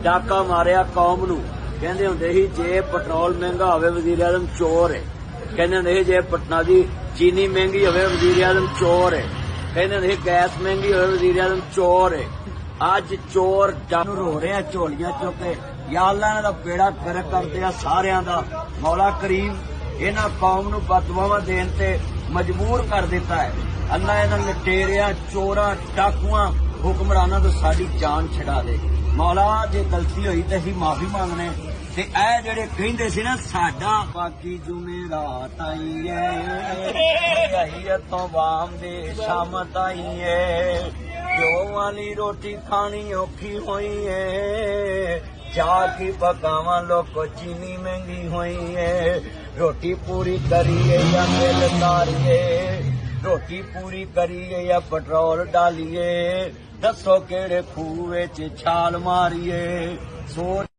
डाका मारिया कौम नूं। कहंदे हुंदे ही जे पेट्रोल महंगा होवे वजीर आजम चोर है। कहंदे हुंदे ही जे पटना दी चीनी महंगी होवे वजीर आजम चोर है। कहंदे हुंदे ही गैस महंगी होवे वजीर आजम चोर है। अज चोर डर रो रहे झोलियां चुक के। या अल्लाह इन्हां दा बेड़ा गर्क कर दिया सारियां दा। मौला करीम इन्हां कौम नूं बददुआवां देण ते मजबूर कर दिता है। अल्लाह इन्हां लुटेरियां चोरां डाकुआं हुक्मरानां तो साडी जान छड़ा दे। मौला जे गलती होई ते असीं माफी मंगने ते ऐ जेड़े कहिंदे सी ना साडा बाकी जुमेरात आई है तो वाम दे शामत आई है। घ्यो वाली रोटी खानी औखी हुई है। जाके पकावा लोको चीनी महंगी हुई है। रोटी पूरी करिए या बिल तारिए। रोटी पूरी करिए या पेट्रोल डालिए। दसो केड़े खूह विच छाल मारिए। सोच